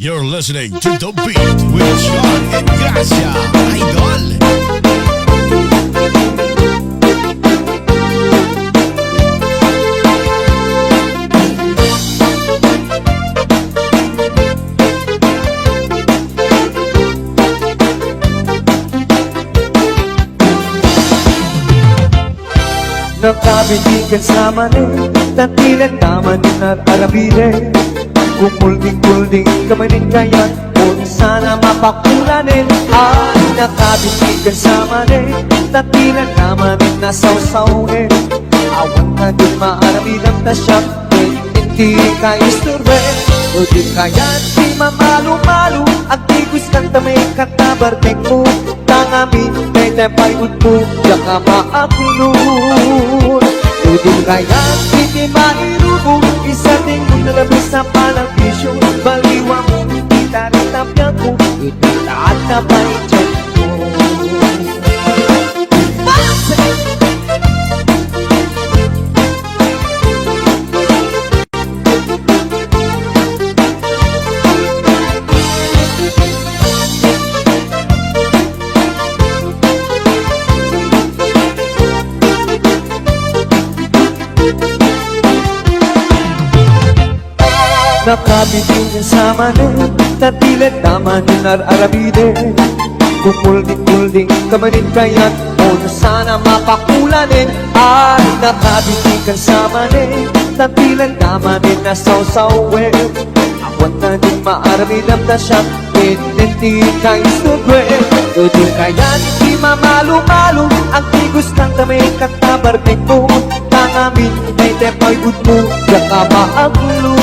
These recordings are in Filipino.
You're listening to The Beat with Sean and Gracia, Idol. Nakabitigan sa mani, tatilan naman at arabide. Kumulding-kulding kamanin kaya't kung sana mapakulanin. Ay, nakabitigan sa mani, tatilan naman na sawsawin. Awan na din maaramilang tasyak, hindi ka isturbe. O di kaya't di mamalo-malo, ang tigus kanta may katabarteng mo. Tangamin, may tepay mo, yaka maakulun. Udin kaya hindi mairubo, isa din kung nalabis sa panagisyo. Baliwa mo, itarintapya ko, itataat na ba ityan ko. Nakabitin sa mani, tatilan naman yung arabide. Kumulding-kulding kamanin kaya't kung sana mapakulanin. Ay, nakabitin sa mani, tatilan naman yung nasawsawin. Awan na din maaramilang tasyak, hindi ka isturbe. Doon kaya't di mamalo-malo, ang tigus ng tamay katabarteng mo. Tangamin, may tepay mo, yaka maagulun.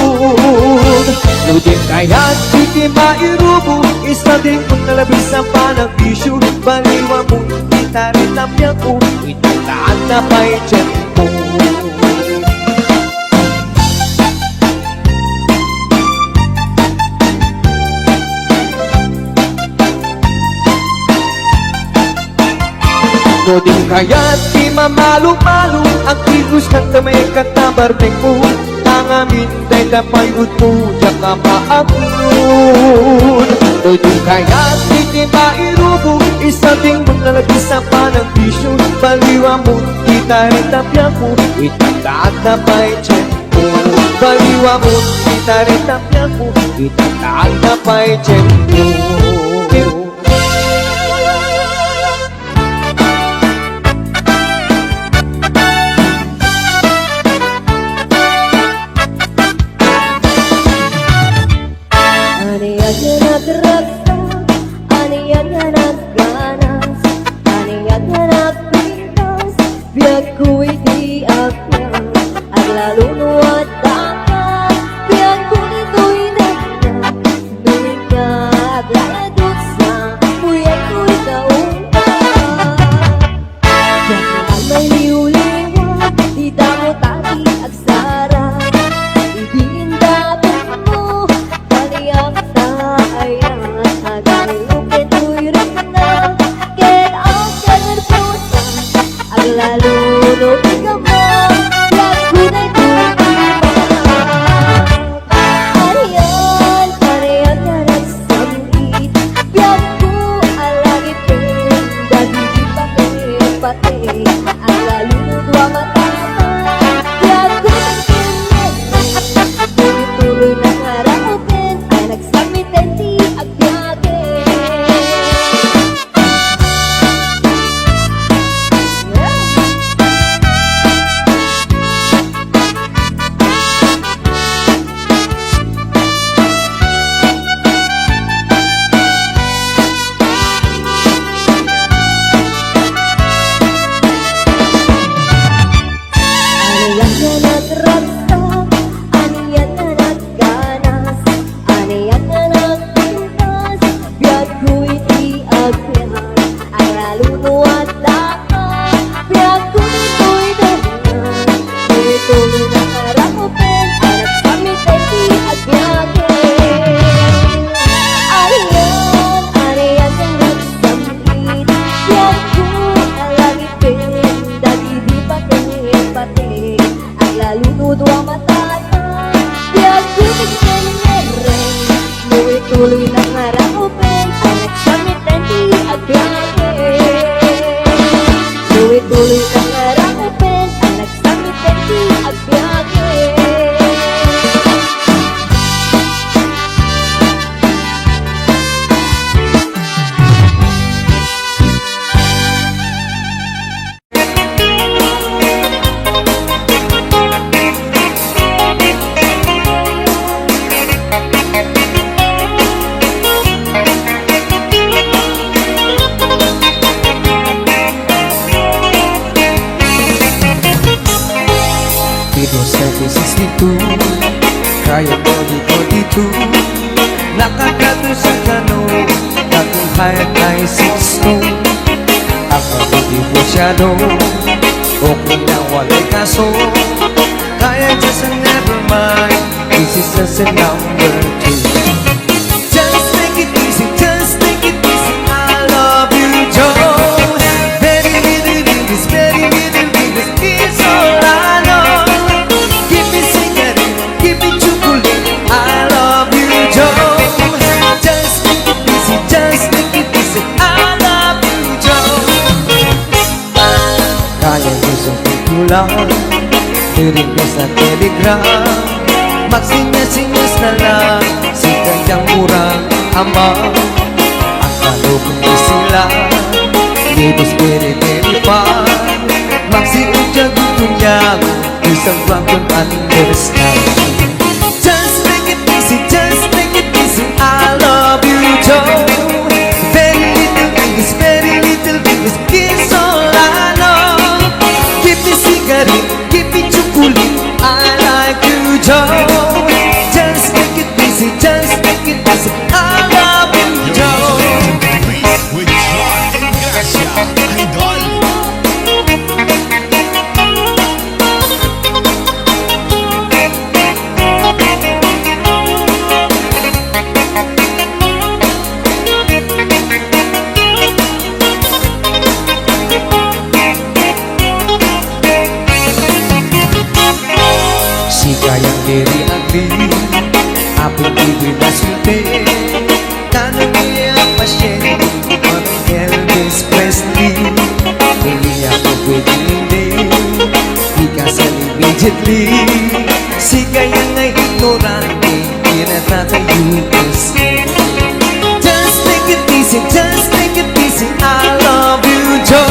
Nudin kaya't hindi mairubo, isa din kung nalabis ang panagisyo. Baliwa mo, itaritapya ko, itataan na pa'y dyan mo. Nudin kaya't di mamalo-malo, ang tigus ng tamay katabarteng mo. Tangamin, day tapayod mo, yaka maagulun. Nudin kaya't hindi mairubo, isa ding mong nalagis sa panagisyo. Baliwa mo, itaritapya ko, itataat na pa'y dyan mo. Baliwa mo, itaritapya ko, itataat na pa'y dyan mo. Biag ko'y di akyan, at lalo nuwat dapat. Biag ko nito'y nagyan, nuwin ka at laladot sa buyag ko'y kaungkat. Diyan may liw-liwat, di damo tati agsara. Ibigin dapat mo, kaniyak ta ay ang hagay ukit ko'y rin. Tuloy-tuloy na ngarapin ang nagsamitan di aglabi. Tuloy-tuloy na ngarapin ang nagsamitan di aglabi. Dito sa 62 kaya ko dito nakakato sa tanong nakuhayag ay 6 ang pag-ibig mo masyado okay na walay kaso kaya just a never mind this is just a number 2. Just take it easy, just take it easy, I love you, Joe. Very little bit, this very little bit, this is all I know. Give me cigarette, give me chocolate, I love you, Joe. Just take it easy, just take it easy, I love you, Joe. Kaya gusto ko lang, tirin ka sa telegram, magsinyas-sinyas na lang, si kanyang murang ama. Ang kalupin ko sila, libos pere-pere pa, magsiudyag ito niyang, isang bangkon understand. Just take it easy, just take it easy, I love you, Joe. Very little English, very little English, is all I know. Give me cigarette, give me chocolate, I like you, Joe. Just take it easy, just take it easy, I love you, Joe. With John and Gracia, Idol. Si kayang diri agli, apong ibig na sulti, kanang iya pasyente, mag Elvis Presley. Hindi ako pwede hindi, di ka sal immediately. Si kayang ay ignorante, pinatata USA. Just take it easy, just take it easy, I love you, Joe.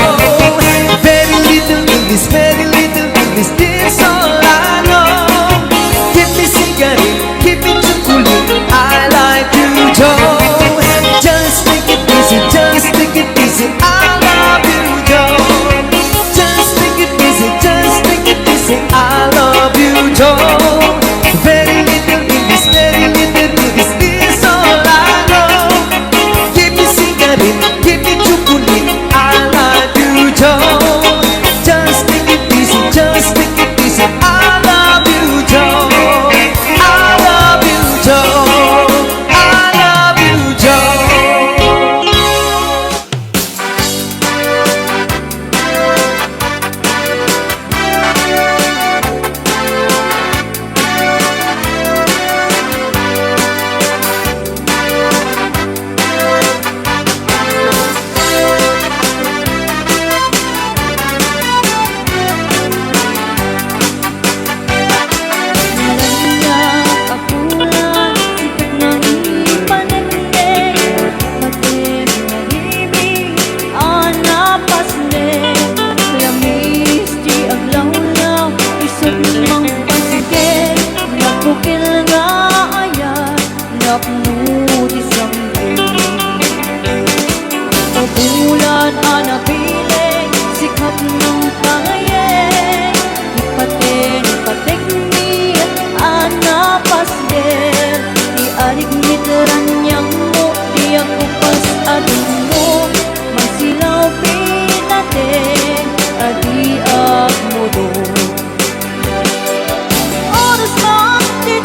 Very little English, very little English, this all I know. Give me cigarette, give me chocolate, I like you, Joe. Just take it easy, just take it easy, I love you, Joe. Just take it easy, just take it easy, I love you, Joe. Very little English, very little English, this all I know. Give me cigarette, give me chocolate, I love you, Joe. Just take it easy, just take it easy, I love you, Joe. I love you, Joe. I love you, Joe. Oras lang din,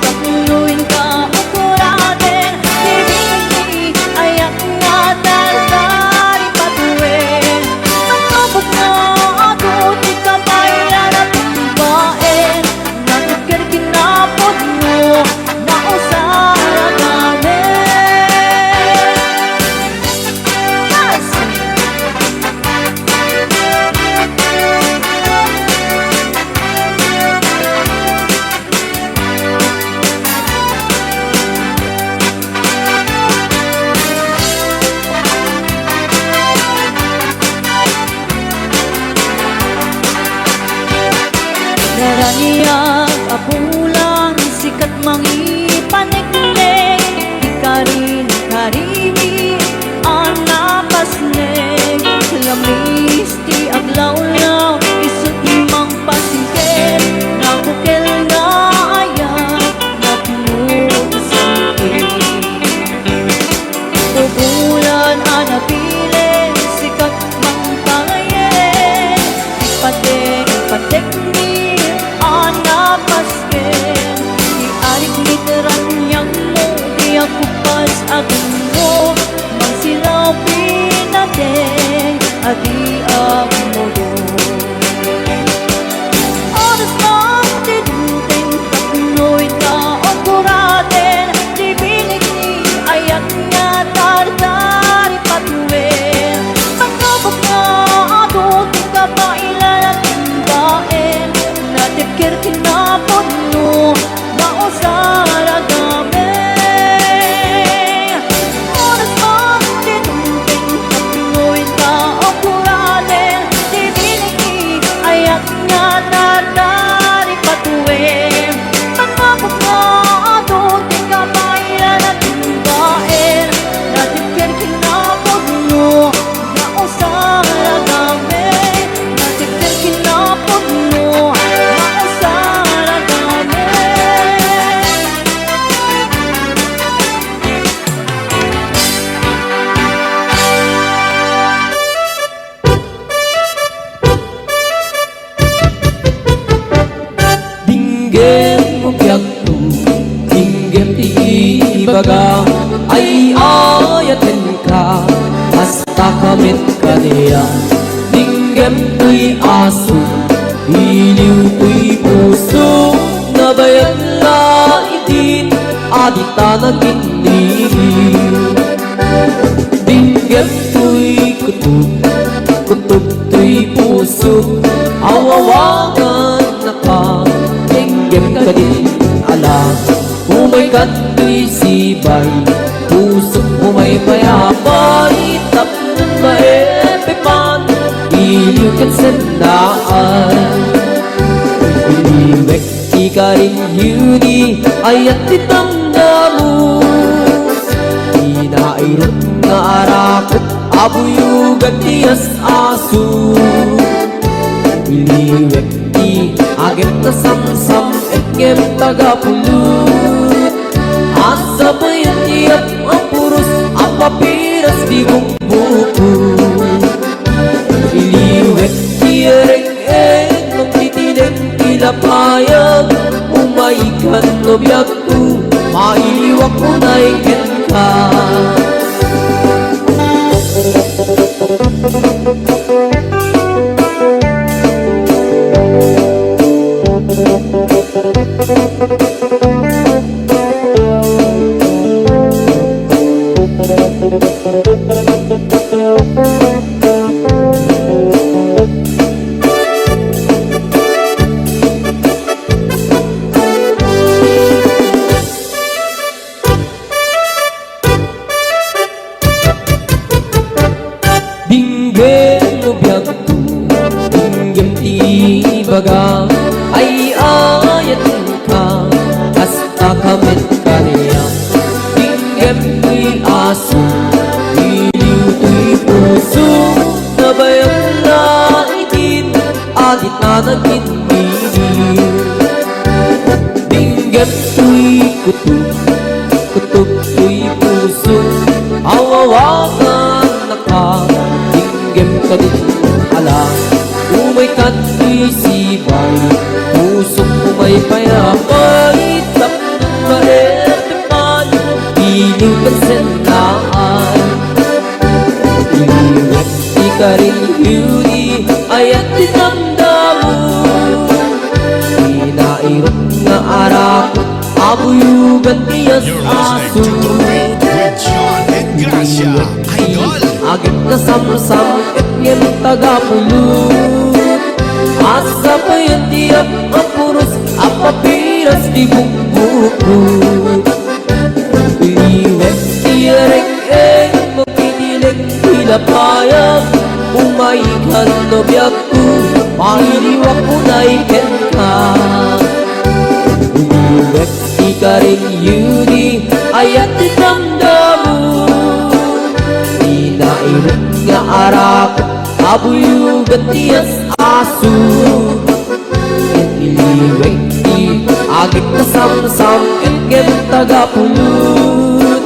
pagluin ka ukuran. Kaniyag apulang sikat mangipaniknek, di ka rin karimi ang napasnek. Lamis ti aglawlaw, isut mang pasingket, nakukel nga ayak, natunod sa bulan anapile, sikat mang pangayen, ipatek, ipatek ni anapasken. Di arik literan yang mo, di ako pas akin mo, mang silaw pinateng, adi ang modo. Oras mang tinuteng, kapnoy taon kuraten, di binig ni ayat nga tartari patuwen. Pagkabok nga ato, di ka pa ilalagin baen, natikir kinapon mo, mausara gamen. Oras mang tinuteng, kapnoy taon kuraten, di binig ni ayat nga tartari patuwen. Pagkabok nga ato, di ka pa ilalagin baen, natikir kinapon mo, mausara gamen. Natikir kinapon mo, mausara gamen. Dinggem mo biyagto, dinggem ti ibaga, ay ayatin ka, hasta kamit ka niya. Dinggem to'y aso, iliw to'y puso, nabayan la itin, adita nagkinigil. Dinggem to'y kutub, kutub to'y puso, awawagan na ka, dinggem ka din alam. Umay ka to'y sibay, puso mo may payapay, tapon maepipan, iliw ka't sandaan. Iliwek di ka rin yuni, ayat titamda mo. Inairot nga arakot, abuyugan tiyas aso. Iliwek di agem na samsam, engem tagapulot. Asa pa yan tiyap ang puros, ang papiras di bukbuko. Iliwek di ereng-eng, magtitinig tilapayag, umaikan no biyagto, mailiwak mo na ikin ka. Dinggem mo biyagto, dinggem ti ibaga, ay ayatin ka, hasta kamit ka niya. Dinggem to'y aso, iliw to'y puso, nabayan na itin, adit na nagkinigil. Dinggem to'y kutub, kutub to'y puso, awawagan na ka, dinggem ka din alam. Umay ka to'y sibay, pusok mo may payapay, tapon maepipan, iliw ka't sandaan. Iliwek di ka rin yuni, ayat tinamda mo. Inairot nga arakot, abuyugan tiyas You're listening aso. to The Beat with John and Gracia. Idol. Agit na samsam, etnyem tagapulot. Asa pa yan tiyap ang puros, ang papiras di bukbukot. Iliwek di ereng-eng, magtitinig tilapayag, umaikan no biyagto, Mailiwak mo na iken ka Umuwek ika rin yudi Ayat itamdamu Inairut nga arak Abuyugan tiyas asu Iliwek di agit na samsam Engem tagapulut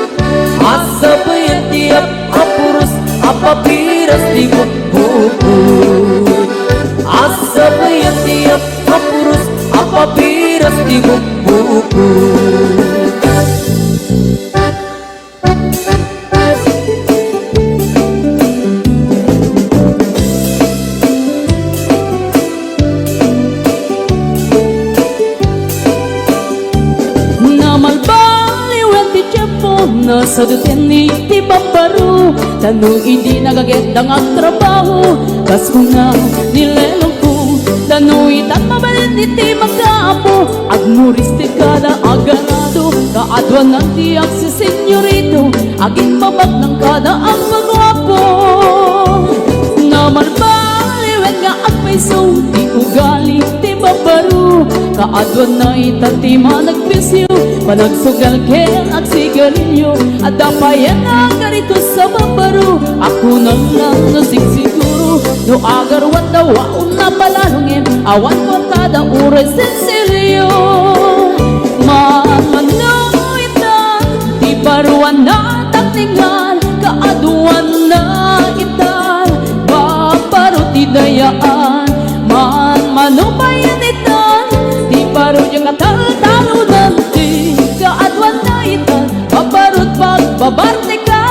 Asa bayan tiap apurus Apapiras di bukbukut Asa bayan tiap apurus Apapiras di bukbukut Nasa duten ni ti babaru Tanong hindi nagagendang ang trabaho Kas ko na nilelong ko Tanong itat mabalin ni ti magkaapo Agmuris ti kada aganado Kaadwan ng tiyak si senyorito Aging babag ng kada ang magwapo Naman baliwen nga agpaiso Ti ugali ti babaru Kaadwan na itat ti managpisyo Panagsugal ken at sigarilyo At dapayan na karito sa babaru Ako nang lang nasigsiguro No agarwan daw aon na palalungin Awan ko kada uray sensilyo Mamanaw itan Di paruan na takningan Kaaduan na itan Babaru ti dayaan Manubayan itan Di paru yung katal-talo nanti Kaadwan na itan Babarut pagbabarte ka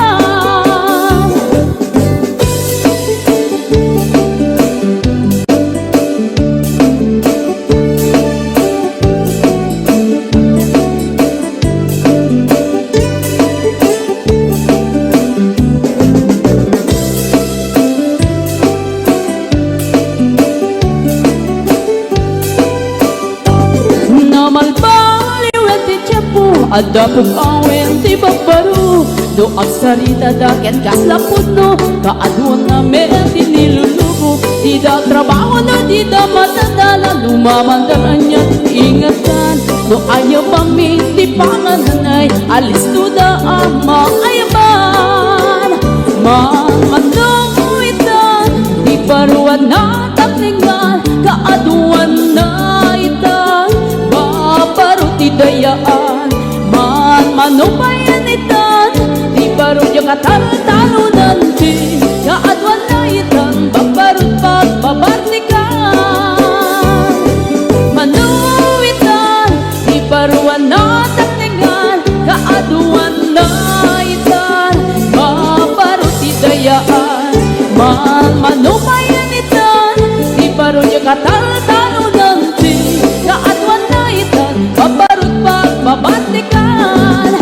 Ada pong awen ti babaru Do agsarita daken kaslapod no Kaadwan na meron ti nilulubo Di da trabaho no di da matandala Lumamandaran niya ingatan No ayaw pami ti pangananay Alis to da ang maayaman Mamanuitan Di paruan na taklingan Kaadwan na itan Babaru ti dayaan Manubayan itan Di barong yung katalo-talo nanti Kaadwan na itan Babarut pagbabartikan Manuitan Di baruan na taklingan Kaadwan na itan Babarut idayaan Manubayan itan Di barong yung katalo-talo nanti Kaadwan na itan Babarut pagbabartikan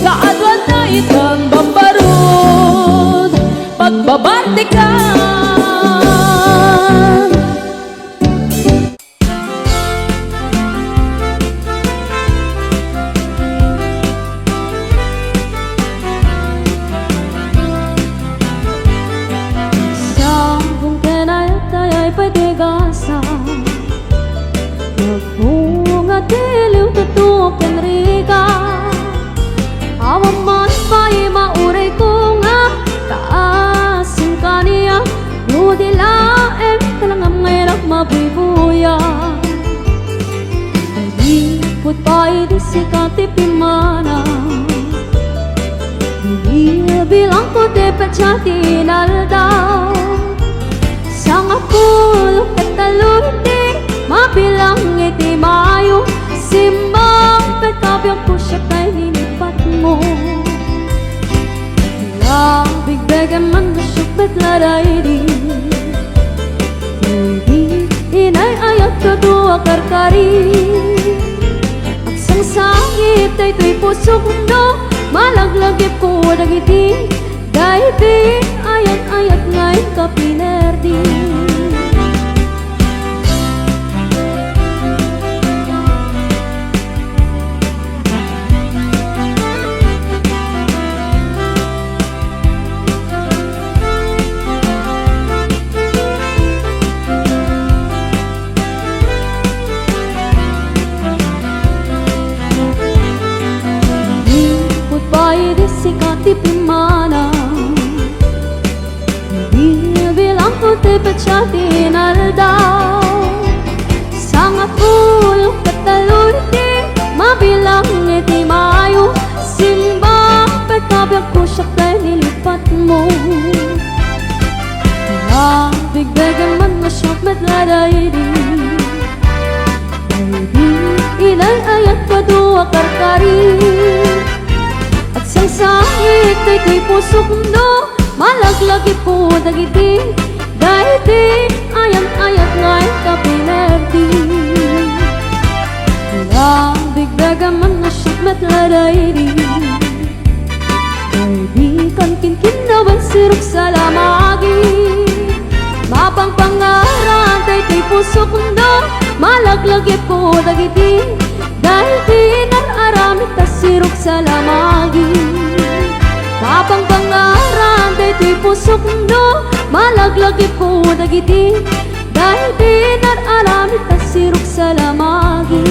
Kaadwan na itang bambarod Pagbabartikan Sa kung kenayat ay pagigasa Nagbunga diliw tutok ang riga Awang man pa'y mauray ko nga Taasin ka niya Ngudi laem Kalangam ngayon mabibuya Nalipot pa'y di sikati pimana Hindi bilang ko di pachati naldaw Sang ako lukat talunti Mabilang iti mayo Simbang pagkabyang pusyak ay hinipat mo Labig-began man nasyok betlaray di Hindi inay ayat kadua karkari Agsang sangit ay to'y pusok no Malaglagip ko dagiti Dahiti ayat-ayat ngayon ka pinerdi sikat di pimana bilang ko te pecati naldao sangat ulo katalurti mabilang iti mayo simbang petabyak ko siya kay nilipat mo bigdagan man masyok matladaydi inay ayat kadua karkari at sang sangit ay kay pusok no malaglagi po dagiti dahiti ayat-ayat ngay kapinerdi bigdagan man masyok matladaydi baby kan kinkin sirok sa lamagi mapang pangaran tay tay pusok no malaglagit ko dagiti dahil pinararamit ta sirok sa lamagi mapang pangaran tay tay pusok no malaglagit ko dagiti dahil pinararamit ta sirok sa lamagi.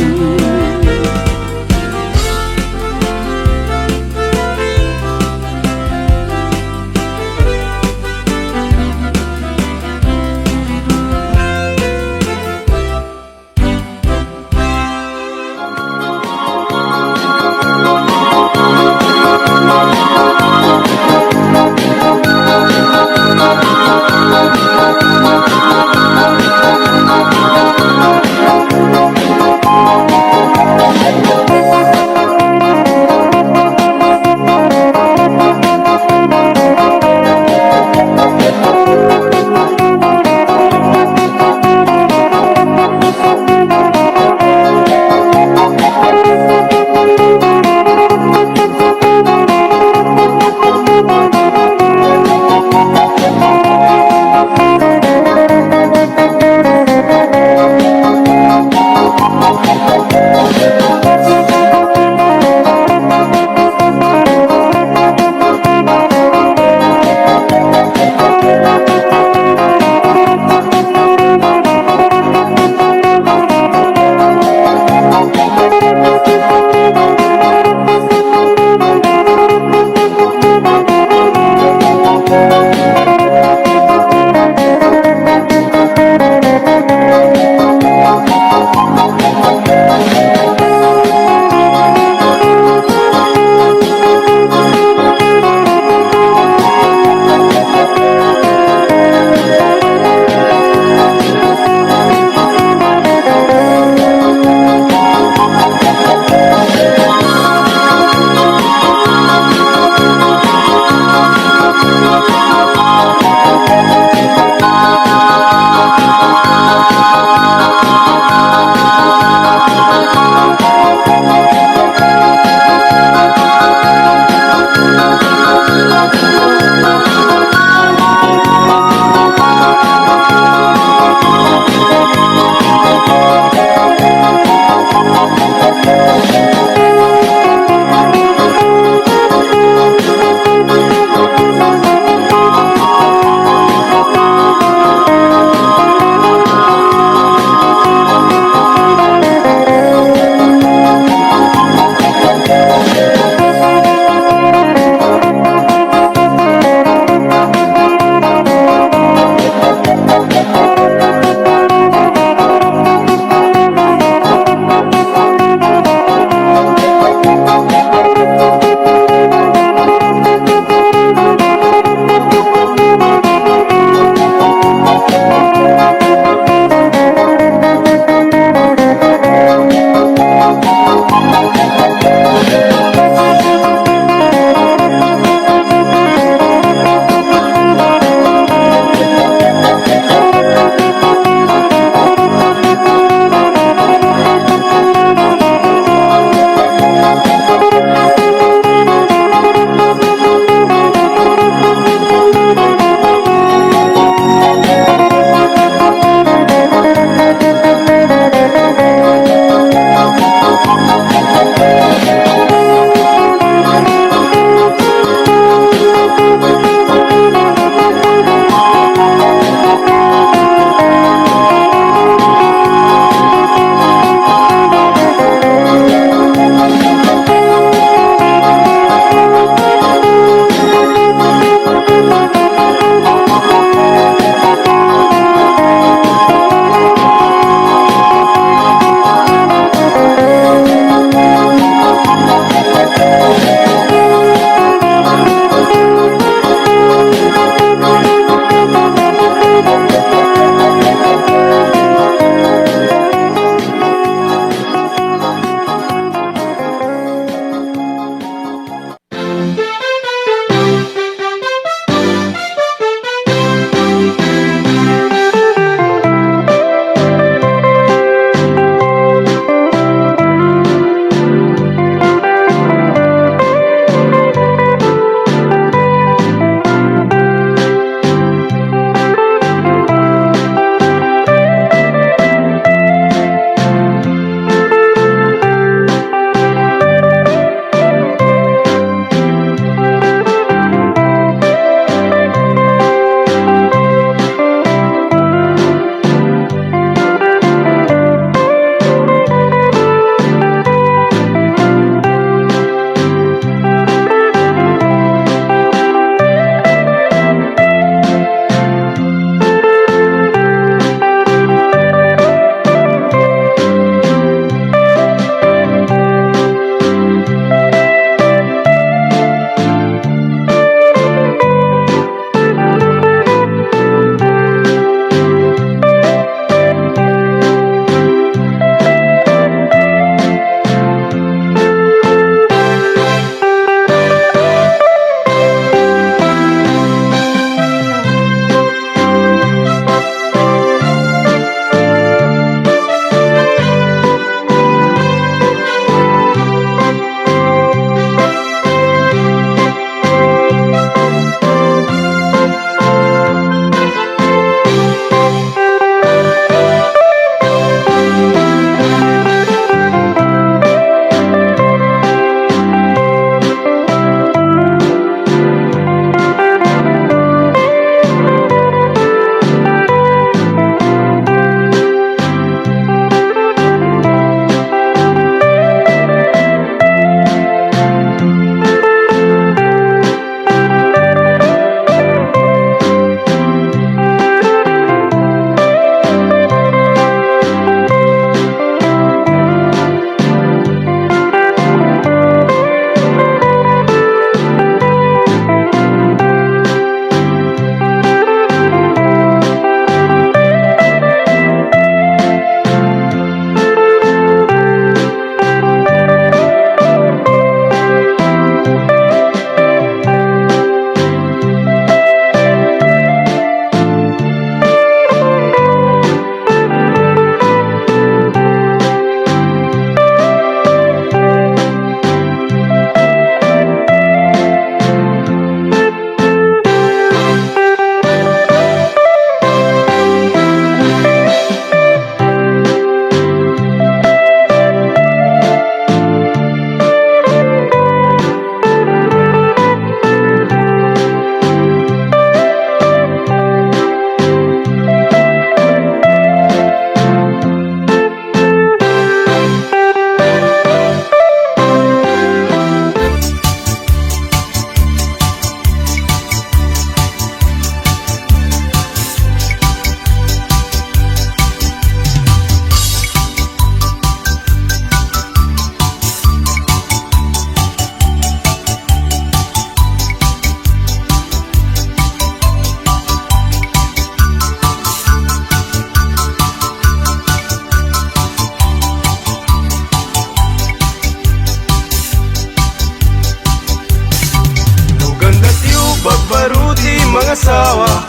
mabaruti mga sawa,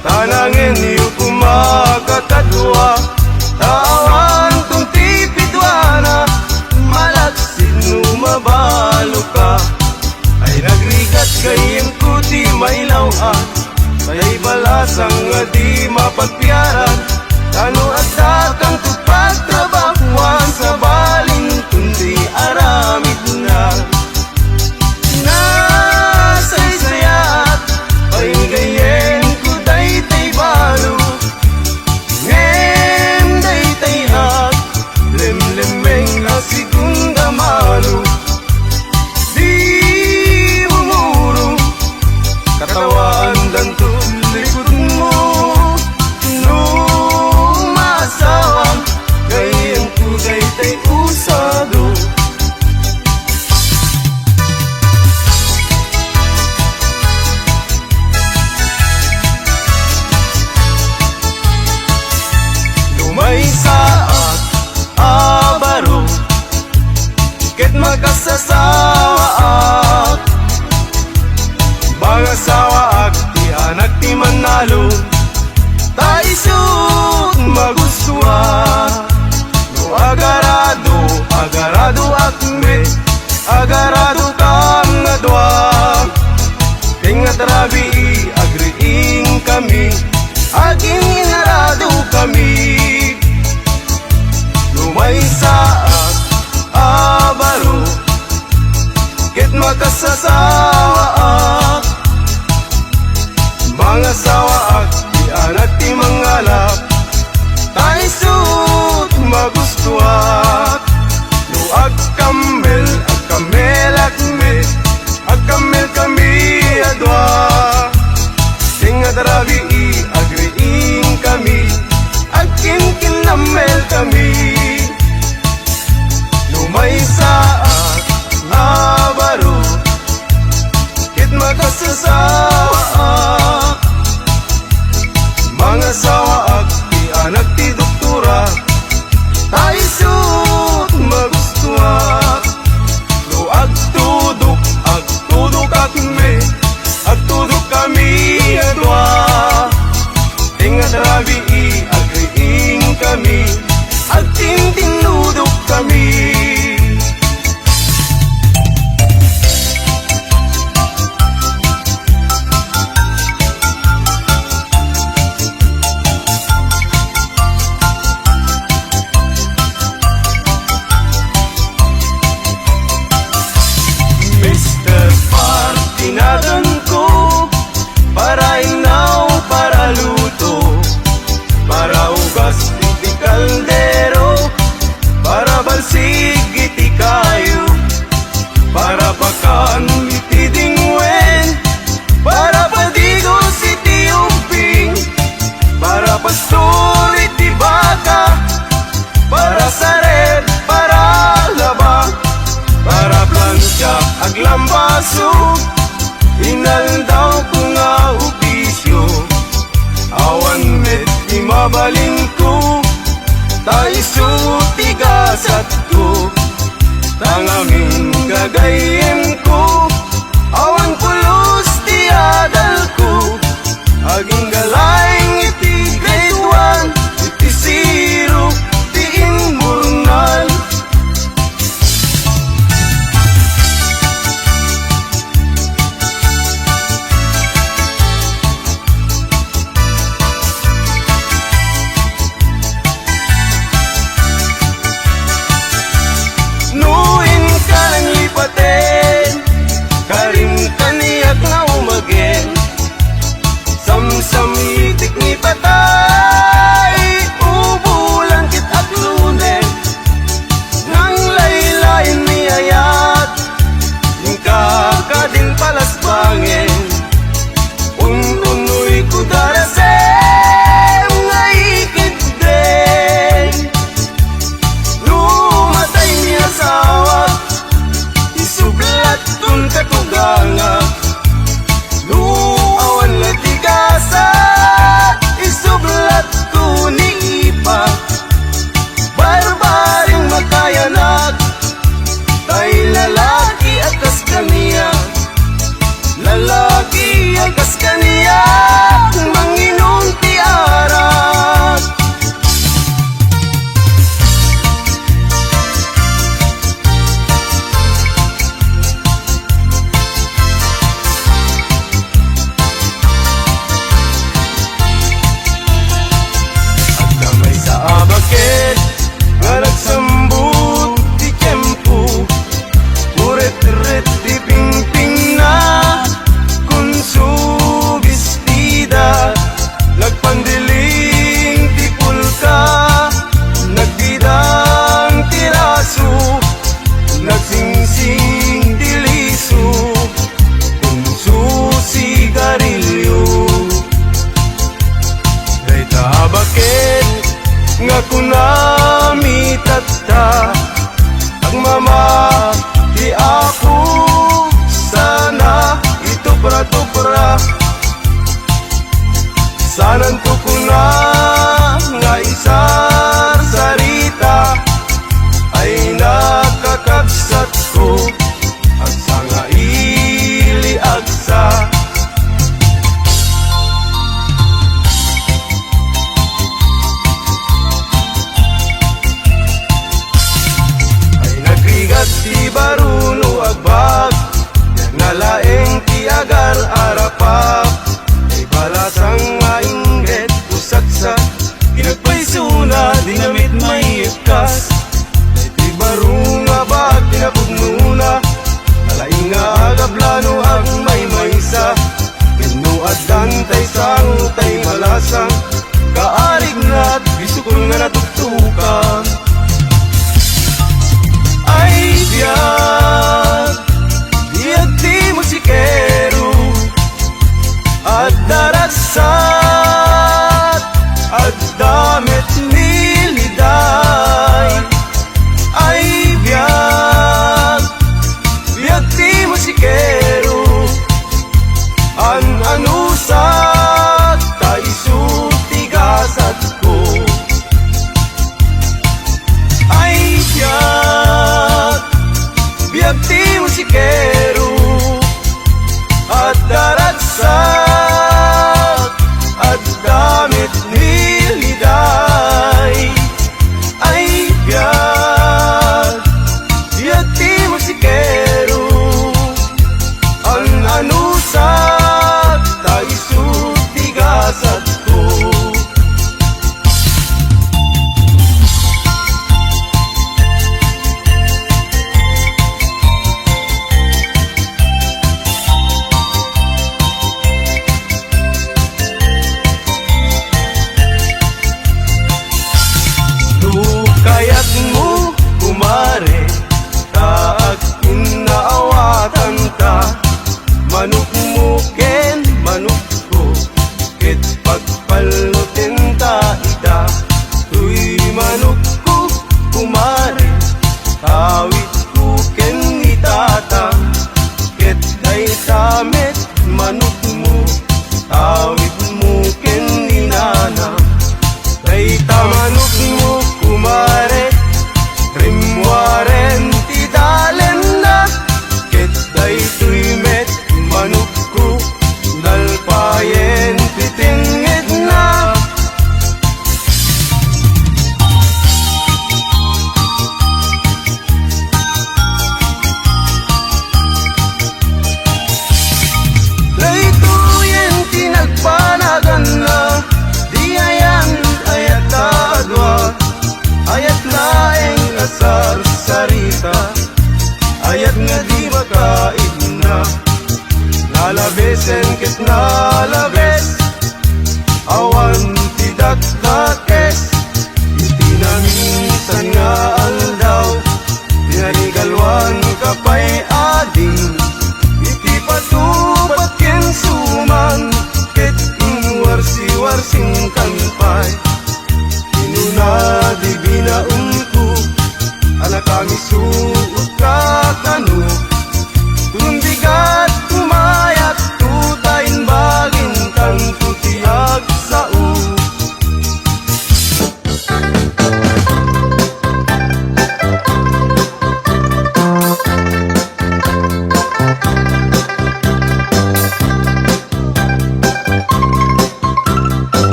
tanangin niyo kumakakadwa, tawan kung tipidwana, malaksin numabalo ka. Ay nagrigat kayong kuti mailawan, kaya'y balasang nga di mapagpiaran, tano at dakang tupagtrabahuan, sa baling kundi aramid na. Nasaysayat, pahingayen ko daytay balo, ngem daytay at lemlemeng asigunda malo. Di umuro, katawaan danto likod mo, nung masawang gayang ko daytay usado. Lumay saat abaro, ket magkasasawa ak, mga sawa ak ti anak ti manalo, taisut magustuhan. No agarado, agarado ak me, agarado kam nga dwa, tingat rabi agriing kami, aging inarado kami. Lumay saat abaro, ket makasasawa ak, mga sawa ak di anak ti mangalap, taisut magustuhan. No agkamel akme, agkamel kami adwa, tingat rabi agriing kami, agkin kinamel kami. Lumay saat abaro, ket makasasawa ak, mga sawa ak ti anak ti doktora, taisut magustuhan. No agtudok akme, agtudok kami adwa, tingat rabi agriing kami, agtintinudok kami. Mr. Partinagan ko, para inaw, para luto, para ugas iti kaldero, para balsig iti kayo, para pakan iti dingwen, para padigos iti umping, para pastor iti baka, para saret, para laba, para plancha aglambaso, inaldaw ko nga opisyo, awan met di mabalin ko, taiso tigasat ko, tangamin gagayem ko, awan pulos ti adal ko, aging galayng iti grade 1, iti zero, ti inmurnal. Nuin ka ng lipaten, karim kaniyak na umagin, samsam itik ni patay, ubulan kit at lunen, nang laylayin ni ayat, yung kakading palasbangin, ununoy ko darasem, ngaikid din. Numatay ni asawa, isublat kung kakuganga, nuawan na tigasa, isublat ko ni ipa, barbaring makayanak, tay lalaki atas kaniya, lalaki Sanan to ko na nga isar sarita ay nakakabsat ko agsa nga ili agsa. Ay nagrigat di baruno agbag yan nga laeng ti agar arapak ay balasang nga ingret usaksak ginagpaisuna dinamit may ikas ay ti barong nga bag tinapugmuna nalaing nga agablano ag may maysa gano at dantay sang tay malasang kaarig na't bisukol nga natugtukan. Ay biyag biyag ti musikero at darasat at damit niliday. Ay biyag biyag ti musikero an anusat ta isutigasat ko. Ay biyag biyag ti musikero at darasat at damit niliday. Ay biyag biyag ti musikero ang anusat ta isutigasat ko. Kaya't mo kumare taag inaawatan ta manok mo ken manok ko ket pagpalutin ta ida tuy manok ko kumare tawid ko ken itata ket day tamet manok mo tawid mo ken inana day tamanok mo kumare rimwaren ti dalen na ket day tuimet manukku dalpayen titingid na. Laytuyen tinagpanagan na di ayan ayat adwa ayat laeng asar sarita ayat nga di makaid na nalabesen ket nalabes awan tidak dakes itinaminsan nga aldaw pinanigalwan kapay ading iti patupat ken suman ket inwarsi-warsing kanpay inuna di binaungku anak kami suot kakanu tundigat kumayat tutain bagin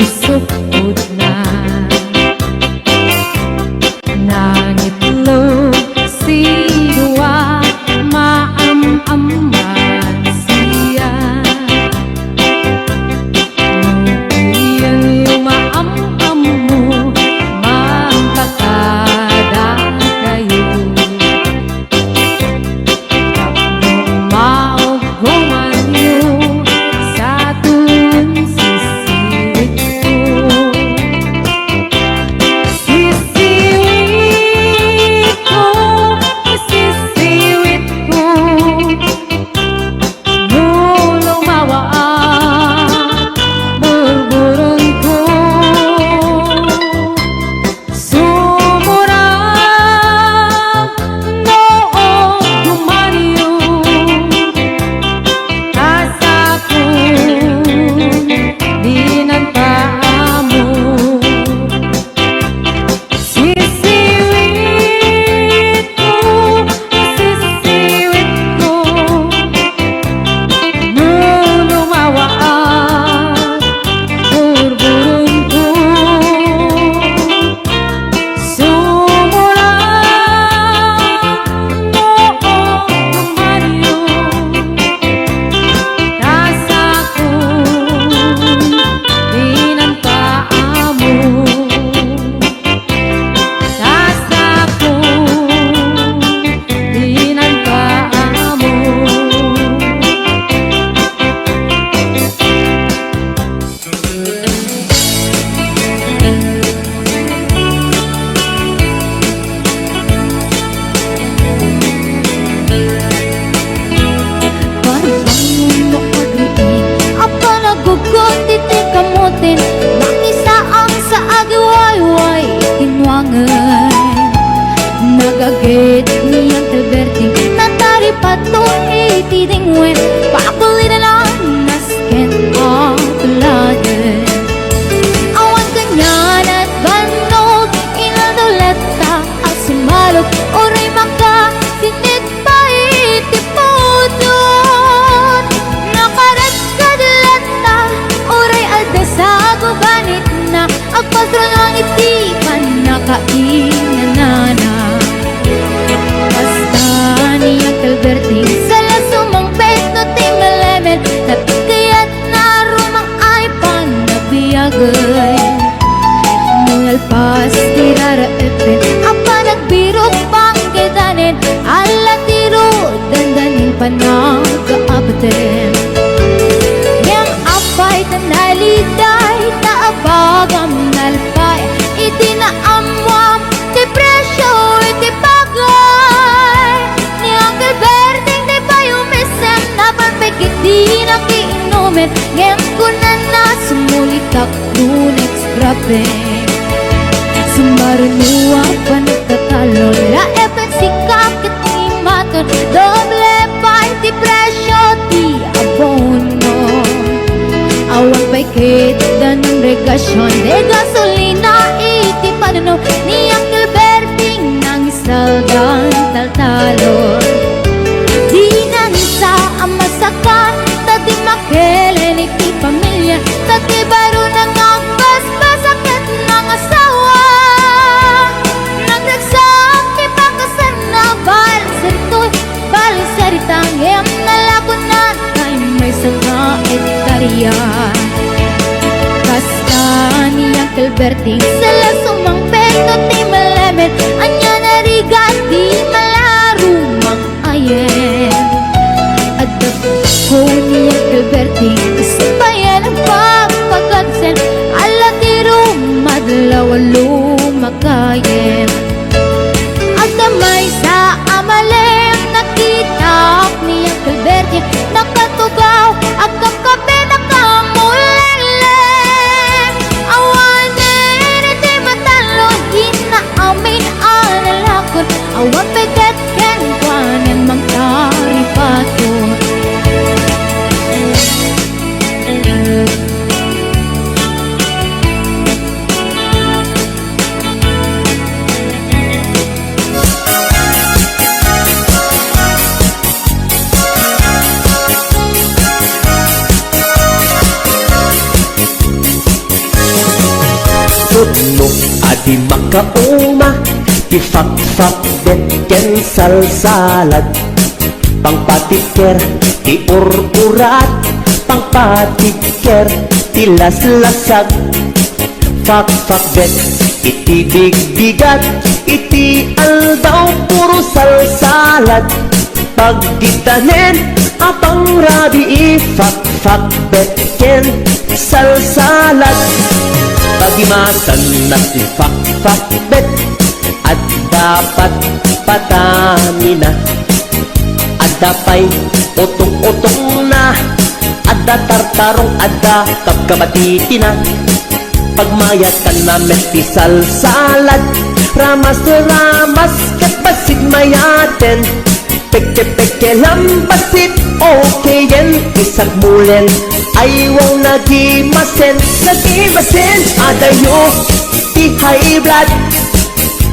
isukod na. Nangitlog si Dua, maam-aman siya. Iyan yung maam-am mo, magkakada kayo. Kapag maughuman niyo sa tuwing sisiwit ko. Sisiwit ko, sisiwit ko, nung lumawa ang burburon ko. Sumurang noong dumaniyo, kasa ko dinantaan mo. Sisiwit ko, sisiwit ko, nung lumawa ang burburon ko. Sumurang noong dumaniyo, kasa ko dinantaan mo. Kasa ko dinantaan mo. Parang makagriin, apa nagugot iti kamutin, nangisa ang sa agiwayway itinwangan. Nagagit niyang Alberting, natari pato iti dingwen, pakulit na lang nasken ang tulagan. Awan kanyan at banog, inaduleta ang sumalog, oray maka sinit pa iti pudon. Nakarat ka dilata, oray aldasago banit na, ang patrang iti panakainanana. Basta niyang Alberting, sala sumang peto timelemen, natikayat na rumang ay panabiyagay. Nungalpas tirara epen, apa nagbirok panggedanen, ala tiro dandanin panagkaabaten. Yang apay tanaliday, taabagam nalpay, iti naamwam, ti presyo iti bagay. Ni Uncle Berting di pa yumisem, napanpekit di nakiinumin, ngem ko na sumulitak nun extrapen. Sumarunuwa pa nagtatalo, la epek sikap kiti maton, doble pa iti presyo ti abono. Awan pa'y kita ng regasyon, de gasolina iti panuno, ni Uncle Berting nang isalgang taltalon. Di nangisa ang masakan, tati makelen iti pamilya, tati baro nang ang basbasakit ng asawa. Nagdagsak ti pakasan na balisertoy, baliseritang em nalakunan, kay may sanga etarya. Basta ni Uncle Berting, sala sumang peto ti malemen, anya narigat di malarumang ayen. At ko ni Uncle Berting, isabayan ang pagpagagsen, ala tiro madlaw lumakayen. At damay sa amalem, nakitak ni Uncle Berting, nakatugaw at kape nakamuleleng. Awanin iti matalon, hinaamin ang lalakon, awan pa'y makauma Ifak-fak betken salsalat Pangpatiker ti ur-urat Pangpatiker ti las-lasag Fak-fak bet iti big-bigat Iti aldaw puro salsalat Pagditanen apang rabi Ifak-fak betken salsalat Pagimasan na ifak-fak bet At dapat patamina Ada pa'y utong-utong na Ada tartarong, ada kapkabati na Pagmayatan na mesti salsalad Ramas kat basit mayaten Peke-peke lambasit okay yan Isag mulen ayaw nagimasen Nagimasen adayo ti high blood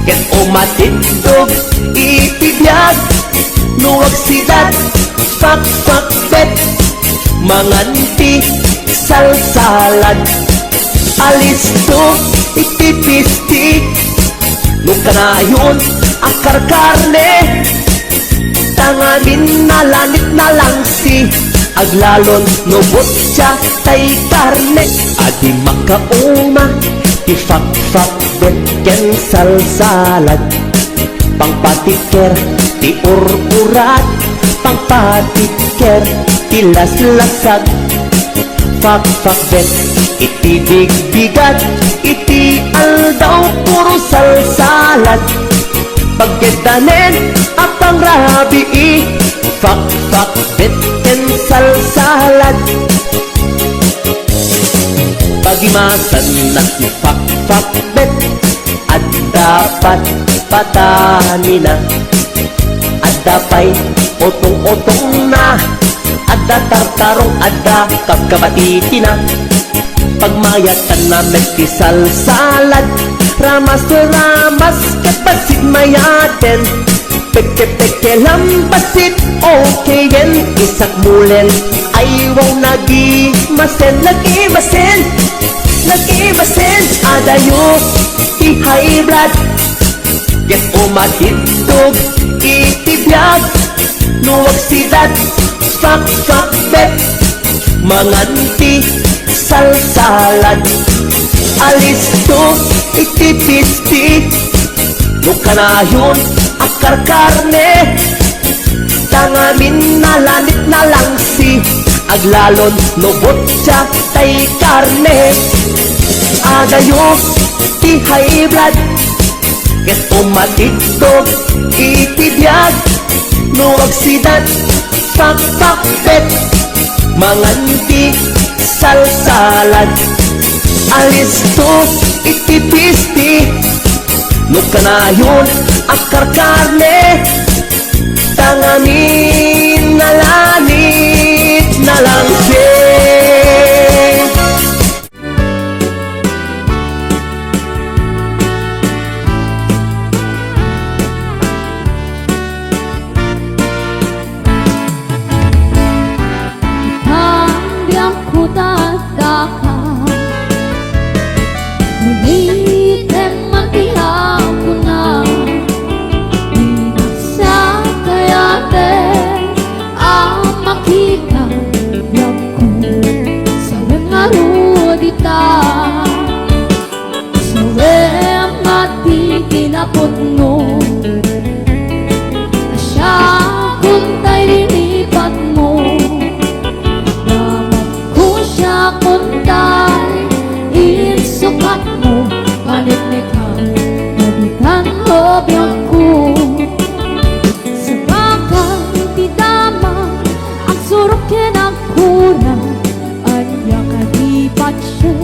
Ket umatindog itibiyag Nuwag sidat Fak-fak bet Manganti salsalad Alisto itipisti Nung kanayon akar karne Tangamin na lanit na lang si Aglalon nubot siya tay karne Adi makauma Ifak-fak betken salsalat Pangpatiker ti ur-urat Pangpatiker ti las-lasag Fak-fak bet iti big-bigat Iti aldaw puro salsalat Pagkedanen apang rabi Fak-fak betken salsalat Pagimasan na ifak-fak bet At dapat patamina Ada pa'y otong-otong na Ada tartarong, ada kapkabati na Pagmayatan na mesti salsalad Ramas kat basit mayaten Peke-peke lambasit okay yan Isak mulen ayaw nagimasen Nagimasen Nagimasen adayo ti high blood Get umatindog itibiyag Nuwag sidat Fak-fak bet Manganti salsalad Alisto itipisti Nung kanayon akar karne Tangamin na lanit na lang si Aglalon nubot siya tay karne Adayo ti high blood Ket umatindog itibiyag Nuwag sidat Fak-fak bet Manganti salsalad Alisto itipisti Nung kanayon akar karne Tangamin na lanit na lang siya Hanggang ko tataka Ngunit man tiyak ko na Sa kayate ang makita Biyak ko sa wengarudita Sa wemati tinapot mo Asya kung tayo linipat mo Dapat ko siya kuntay Insukat mo Panit ni ka Nabitan lobyak ko Sa bakal ti dama Ang surok kinakuna Anya ka di patse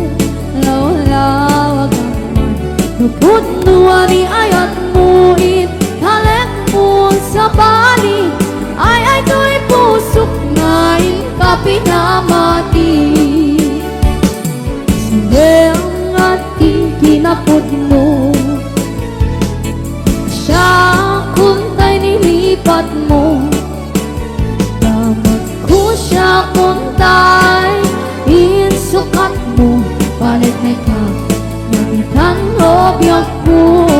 Lawlawag naman Nuput nuwari ayat mo Italek mo sa bali Ay to'y pusok ngayon ka pinamati Sige ang ating kinapot mo Siya kung tayo nilipat mo Dapat ko siya kung tayo insukat mo Palit na ka Nabitan o biyak ko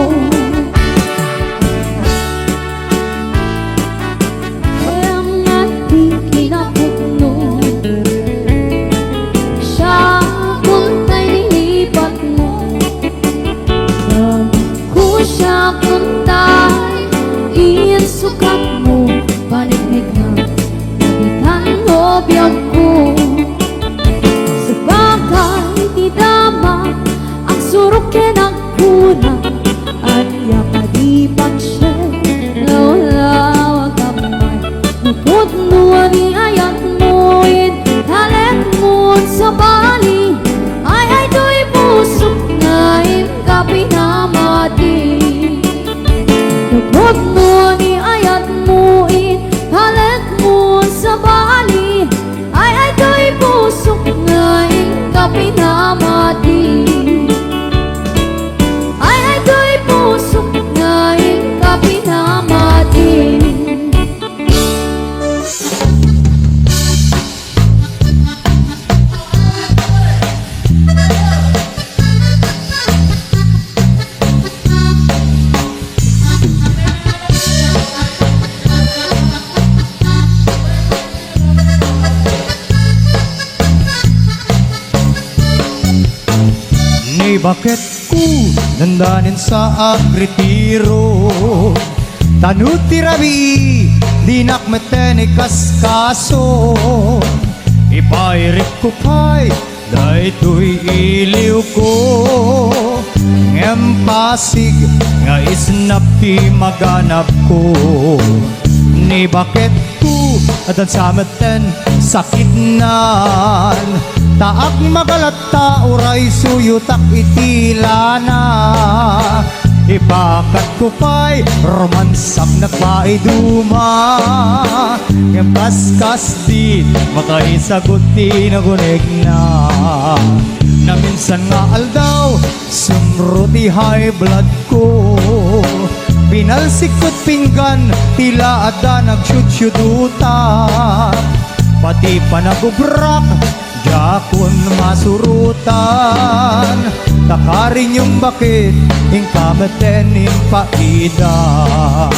bakit ko dandanin sa agretiro tanuti rabi dinak meteni kaskaso ipairik ko pa'y daytoy iliw ko ngempasig nga isnap ti maganap ko ni bakit ko adan sa meten sakit nan taak magalata uray suyutak itilana ipakat ko pa'y romansak nagpaiduma yung kaskas di makaisagot di nagunig na minsan nga aldaw sumro di high blood ko pinalsikot pinggan tila ada nagsyudyuduta pati pa nagubrak jakon masurutan takarin yung bakit ing kametenin paidam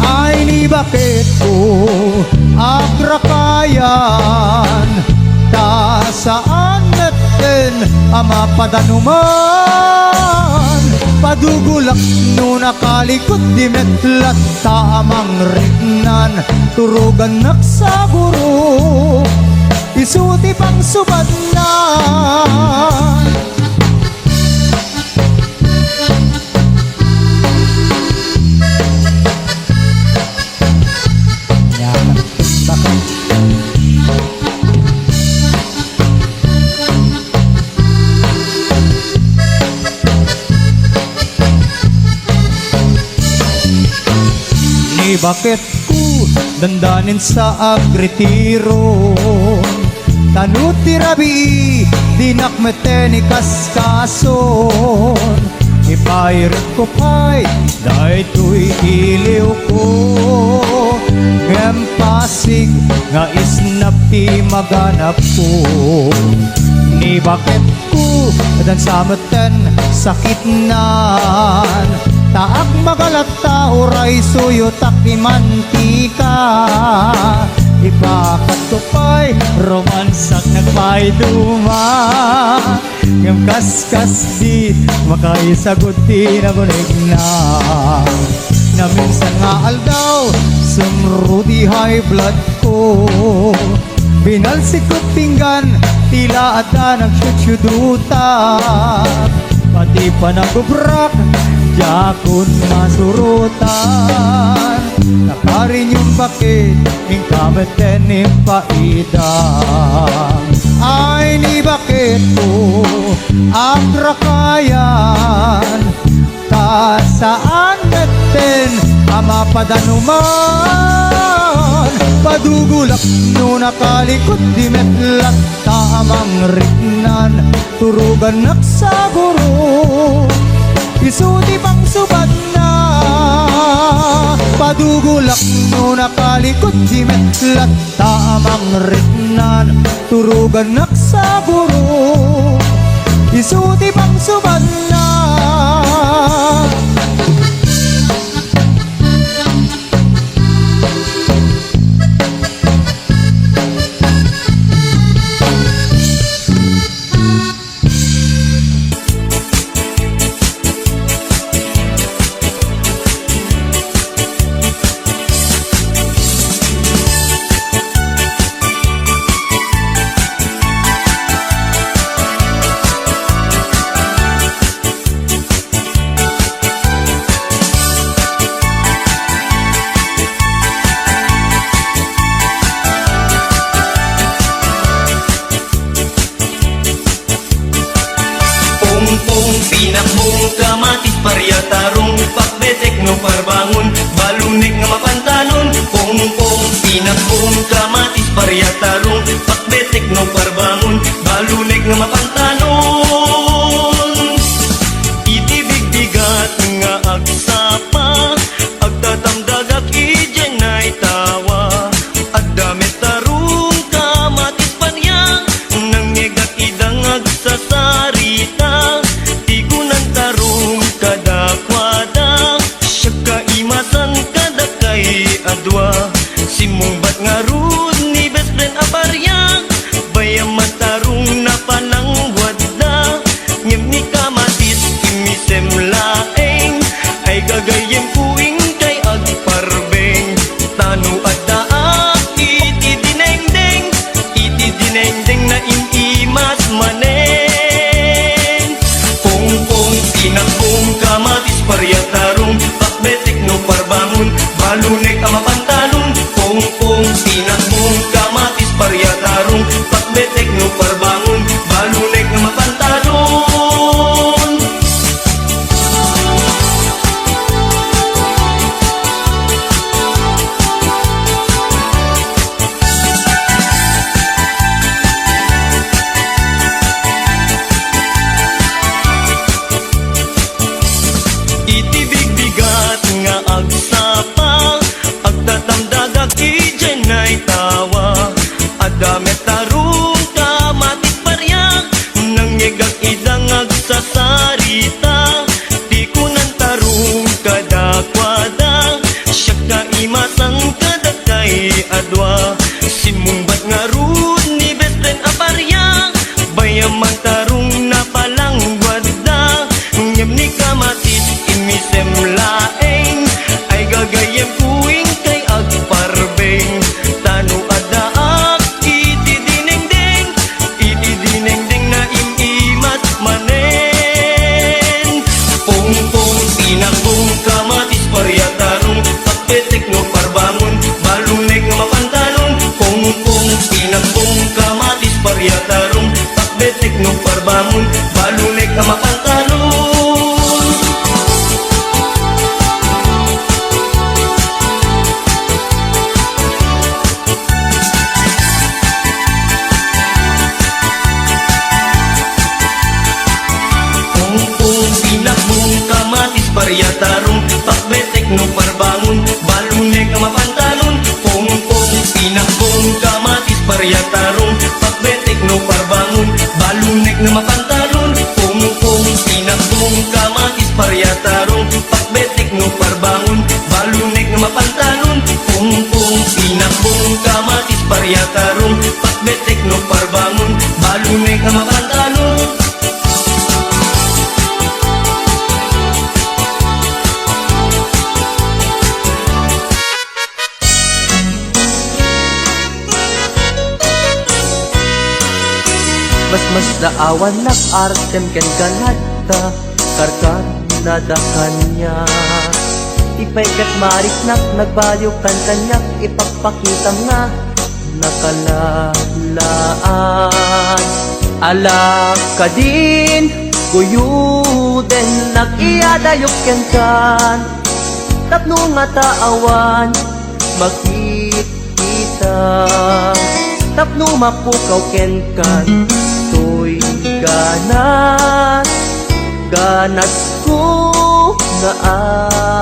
ay ni bakit ko agrakayan ta saan natin ama padanuman padugulak no nakalikot di metlat ta amang rignan turugan naksaguro isuti pang subad na ni bakit ko dandanin sa agretiro tanuti rabi dinak meteni kaskason ipairit ko pa'y daytoy iliw ko ngempasig nga isnap ti maganap ko ni bakit ko adan sa meten sakit nan taak magalata uray suyutak imantika ipakat ko pa'y romansak nagpaiduma yung kaskas di makaisagot di nagunig na minsan nga aldaw sumro di high blood ko binalsikot pinggan tila ada nagsyudyuduta pati pa nagubrak jakon masurutan nakarin yung bakit ing kametenin paidam ay ni bakit ko agrakayan ta saan natin ama padanuman padugulak no nakalikot di metlat ta amang rignan turugan naksaguro isuti pang subad na padugulak no nakalikot di metlat tamang rignan turugan naksaburo isuti pang subad na Pinakbong kamatis paryatarong pakbetek no parbangon balunek nga mapantanon pong pinakbong kamatis paryatarong pakbetek no parbangon balunek nga mapantanon itibigbigat nga agsapa agtatamdagak ijen na itawa agdamit tarong kamatis panyang nang ngegak idangag sa sarita tigunan tarong kadakwada siya kaimasan kadakay adwa simungbat nga rud ni best friend aparya bayaman tarong na panangwad imisemlaeng ay gagayem kuing kay agparbeng tanu at daak iti dinengdeng na inimas maneng pong pinakbong kamatis paryatarong pakbetek no parbangon balunek ang mapantalon pong pinakbong kamatis paryatarong pakbetek no parbangon balunek ang mapantalon. Itibigbigat nga agsapa agtatamdagag ijenay tawa adamet tarong kamatis paryak nangyegag idang agsasarita di kunan tarong kadakwada siya kaimasang kadakay adwa simumbat nga rud ni best friend aparyak bayaman tarong napalangwada ngem ni kamatis imisemlaeng ay gagayem kuing kay agparbeng tanu adaak iti dinengdeng na imimas manen pong pinakbong kamatis paryatarong pakbetek no parbangon balunek nga mapantalon pong pinakbong kamatis paryatarong pakbetek no parbangon balunek nga mapantalon. Pinakbong kamatis paryatarong pakbetek no parbangon balunek ang mapantalon pong pinakbong kamatis paryatarong pakbetek no parbangon balunek na mapantalon pong pinakbong kamatis paryatarong pakbetek no parbangon balunek na mapantalon pong pinakbong kamatis paryatarong pakbetek no parbangon balunek na mapantalon. Mas daawan nag-artem ken ganadta karkar nadakanya ipaykat mariknak nagbalyo kan kanyak ipagpakita nga nakalalaan ala ka din kuyuden nag-iadayok ken kan tapno nga taawan makikita tapno mapukaw ken kan to'y ganas ko na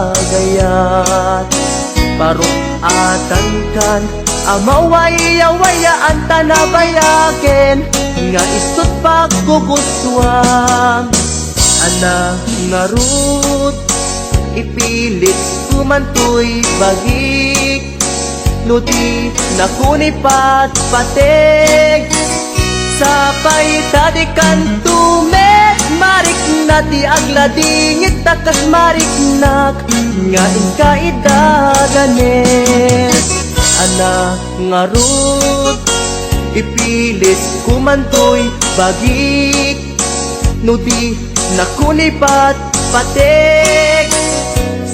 agayat parukatan kan amawaya-wayaan tanabayaken nga istot pagkukuswam anak nga rut ipilit kumantoy bagik nuti nakunipat patek sapay tadikan tumet marik na ti agladingit takas marik nak nga inkaidaganes anak nga rut ipilit kumantoy bagik nuti nakunipat patek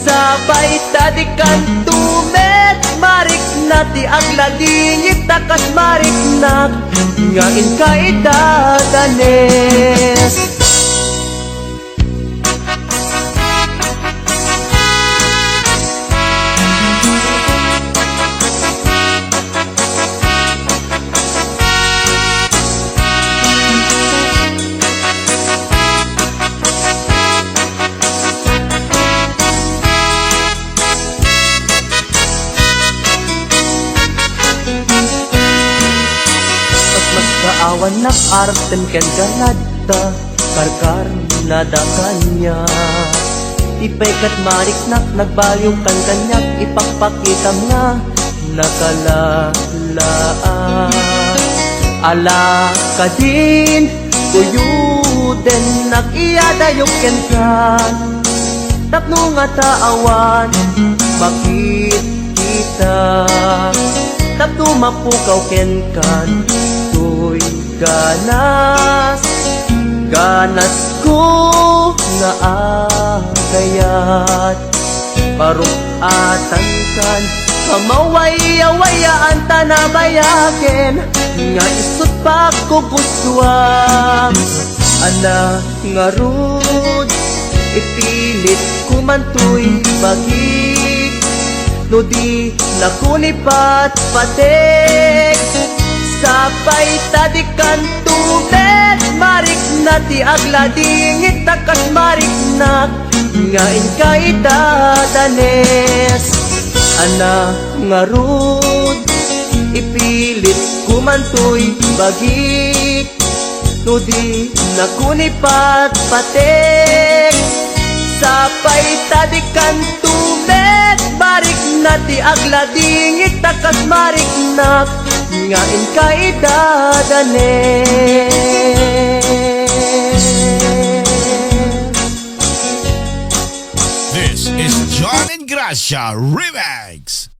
sabay tadikan tumet marik nati agladingit takas marik nak nga inkaidaganes. Awan nak-artem ken ganadta karkar nadakanya ipaykat mariknak nagbalyo kan kanyak ipagpakitam nga nakalalaan ala ka din kuyud den nag-iadayok kan tapno nga taawan bakit kita tapno mapukaw kan tuy ganas ganas ko nga agayat parukatan kan kamaway-awayaan tanabayaken nga isut pa ko gustuan ana nga rud ipilit kumantoy bagik no di nakunipat patek sapay tadikan tubet marik na ti agladingit takas marik na ngain kay dadanes ana nga rud ipilit kumantoy bagik no di nakunipat patek sapay tadikan tumet barik na ti agladingit takas marik na ngain kay dadanes. This is John and Gracia Remix.